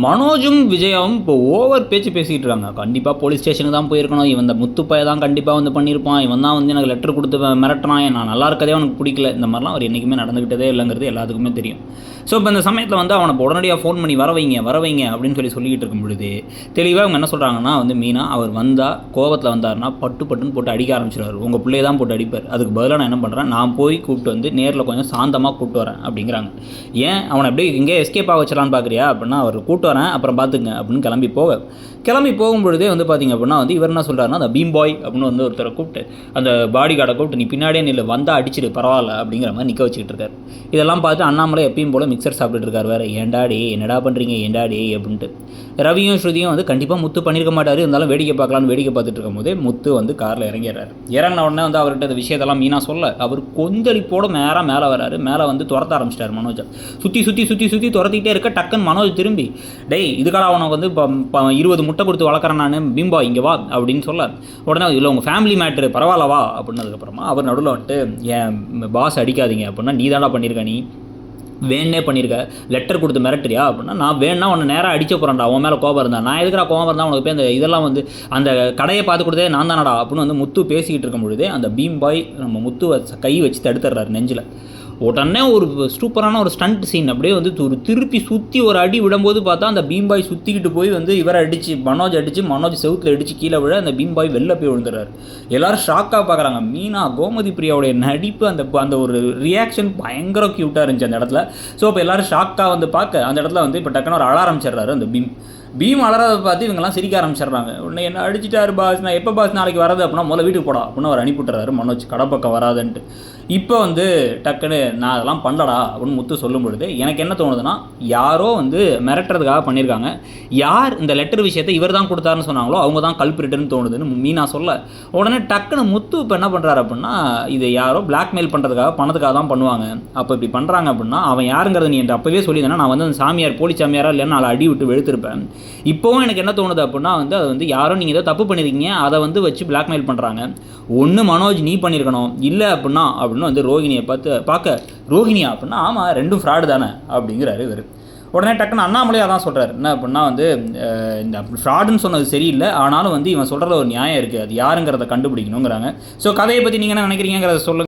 மனோஜும் விஜயாவும் இப்போ ஓவர் பேச்சு பேசிகிட்டு இருக்காங்க. கண்டிப்பாக போலீஸ் ஸ்டேஷனுக்கு தான் போயிருக்கணும், இவன் இந்த முத்துப்பைய தான் கண்டிப்பாக வந்து பண்ணியிருப்பான், இவன் தான் வந்து எனக்கு லெட்டர் கொடுத்து மிரட்டினான், நான் நல்லா இருக்கதே அவனுக்கு பிடிக்கல, இந்த மாதிரிலாம் அவர் என்றைக்குமே நடந்துக்கிட்டதே இல்லைங்கிறது எல்லாத்துக்குமே தெரியும். ஸோ இப்போ இந்த சமயத்தில் வந்து அவனை உடனடியாக ஃபோன் பண்ணி வர வைங்க அப்படின்னு சொல்லிக்கிட்டு இருக்கும் பொழுது தெளிவாக அவங்க என்ன சொல்கிறாங்கன்னா வந்து மீனா அவர் வந்தால் கோவத்தில் வந்தார்னா பட்டுன்னு போட்டு அடிக்க ஆரம்பிச்சிடுவார், உங்கள் பிள்ளையை தான் போட்டு அடிப்பார், அதுக்கு பதிலாக நான் என்ன பண்ணுறேன், நான் போய் கூப்பிட்டு வந்து நேரில் கொஞ்சம் சாந்தமாக கூப்பிட்டு வரேன் அப்படிங்கிறாங்க. ஏன் அவனை அப்படியே இங்கே எஸ்கேப் ஆக வச்சலான்னு பார்க்குறியா அப்படின்னா, அவர் கூப்பிட்டு வரேன் அப்புறம் பார்த்துங்க அப்படின்னு கிளம்பி போகும்பொழுதே வந்து பார்த்திங்க அப்படின்னா வந்து இவர் என்ன சொல்கிறாருன்னா, அந்த பீம் பாய் அப்படின்னு வந்து ஒருத்தரை கூப்பிட்டு அந்த பாடி கார்டை கூப்பிட்டு நீ பின்னாடியே நில்ல, வந்தால் அடிச்சிடு பரவாயில்ல அப்படிங்கிற மாதிரி நிற்க வச்சுக்கிட்டு இருக்காரு. இதெல்லாம் பார்த்து அண்ணாமலை எப்பயும் போல் மிக்சர் சாப்பிட்டுட்டு இருக்கார் வேறு. ஏண்டாடி என்னடா பண்ணுறீங்க ஏண்டாடி அப்படின்ட்டு. ரவியும் ஸ்ருதியும் வந்து கண்டிப்பாக முத்து பண்ணியிருக்க மாட்டார், இருந்தாலும் வேடிக்கை பார்த்துட்டு இருக்கும் போதே முத்து வந்து காரில் இறங்கிடுறாரு. இறங்கின உடனே வந்து அவர்கிட்ட இந்த விஷயத்தெல்லாம் மீனா சொல்ல அவர் கொந்தளிப்போடு நேராக மேலே வராரு. மேலே வந்து துரத்த ஆரம்பிச்சிட்டார் மனோஜை. சுற்றி துரத்திக்கிட்டே இருக்க டக்குன்னு மனோஜ் திரும்பி டேய் இதுக்காக அவனுக்கு வந்து 20 முட்டை கொடுத்து வளர்க்குறேன் நான், பீம்பா இங்கே வா அப்படின்னு சொல்ல உடனே இல்லை உங்கள் ஃபேமிலி மேட்ரு பரவாயில்ல வா அப்படின்னதுக்கப்புறமா அவர் நடுவில் வந்துட்டு என் பாஸ் அடிக்காதீங்க அப்படின்னா நீ தாண்டா பண்ணியிருக்க, நீ வேணே பண்ணியிருக்க, லெட்டர் கொடுத்து மிரட்டுறியா அப்படின்னா நான் வேணா உன்னை நேராக அடிச்ச போகிறேன்டா, அவன் மேலே கோபம் இருந்தா நான் எதுக்குறா கோபம் இருந்தால் உனக்கு போய் அந்த இதெல்லாம் வந்து அந்த கடையை பார்த்து கொடுத்தே நான் தானடா அப்படின்னு வந்து முத்து பேசிக்கிட்டு இருக்கும் பொழுதே அந்த பீம் பாய் நம்ம முத்துவை கை வச்சு தடுத்துடுறாரு நெஞ்சில். உடனே ஒரு சூப்பரான ஒரு ஸ்டண்ட் சீன் அப்படியே வந்து ஒரு திருப்பி சுற்றி ஒரு அடி விடும்போது பார்த்தா அந்த பீம்பாய் சுற்றிக்கிட்டு போய் வந்து இவரை மனோஜ் செவுத்தில் அடித்து கீழே விழ அந்த பீம்பாய் வெளில போய் விழுந்துறாரு. எல்லோரும் ஷாக்காக பார்க்குறாங்க. மீனா கோமதி பிரியாவுடைய நடிப்பு அந்த ஒரு ரியாக்ஷன் பயங்கர க்யூட்டாக இருந்துச்சு அந்த இடத்துல. ஸோ இப்போ எல்லோரும் ஷாக்காக வந்து பார்க்க அந்த இடத்துல வந்து இப்போ டக்குன்னு ஒரு அழ ஆரம்பிச்சிடுறாரு அந்த பீம் அலறதை பார்த்து இவங்கெல்லாம் சிரிக்க ஆரம்பிச்சிடுறாங்க. உடனே என்ன அடிச்சிட்டாரு பாஸ், நான் எப்போ பாஸ் நாளைக்கு வரது அப்படின்னா முதல்ல வீட்டுக்கு போடா அப்படின்னு அவர் அனுப்பிவிட்டுறாரு மனோஜ் கடப்பக்கம் வராதுன்ட்டு. இப்போ வந்து டக்குன்னு நான் அதெல்லாம் பண்ணலடா அப்படின்னு முத்து சொல்லும் பொழுது எனக்கு என்ன தோணுதுன்னா யாரோ வந்து மிரட்டுறதுக்காக பண்ணியிருக்காங்க, யார் இந்த லெட்டர் விஷயத்தை இவர் தான் கொடுத்தாருன்னு சொன்னாங்களோ அவங்க தான் கல்பிரிட்டுன்னு தோணுதுன்னு மீனா சொல்ல உடனே டக்குன்னு முத்து இப்போ என்ன பண்ணுறாரு அப்படின்னா இது யாரோ பிளாக்மெயில் பண்ணுறதுக்காக பணத்துக்காக தான் பண்ணுவாங்க, அப்போ இப்படி பண்ணுறாங்க அப்படின்னா அவன் யாருங்கிறது நீ என்கிட்ட அப்போவே சொல்லியிருந்தேன்னா நான் வந்து அந்த சாமியார் போலி சாமியாரா இல்லைன்னு நாளை அடி விட்டு வெளுத்திருப்பேன். இப்போவும் எனக்கு என்ன தோணுது அப்படின்னா வந்து அது வந்து யாரோ நீங்கள் ஏதோ தப்பு பண்ணியிருக்கீங்க அதை வந்து வச்சு பிளாக்மெயில் பண்ணுறாங்க, ஒன்று மனோஜ் நீ பண்ணியிருக்கணும் இல்லை அப்படின்னா அப்படின்னு வந்து ரோஹிணியை பார்க்க ரோஹிணியா அப்படின்னா ஆமாம் ரெண்டும் ஃப்ராடு தானே அப்படிங்கிறாரு இவர். உடனே டக்குன்னு அண்ணாமலையாக தான் சொல்கிறார் என்ன அப்படின்னா வந்து இந்த ஃப்ராடுன்னு சொன்னது சரியில்லை, ஆனாலும் வந்து இவன் சொல்கிறத ஒரு நியாயம் இருக்குது, அது யாருங்கிறத கண்டுபிடிக்கணுங்கிறாங்க. ஸோ கதையை பற்றி நீங்கள் என்ன நினைக்கிறீங்கிறத சொல்லுங்கள்.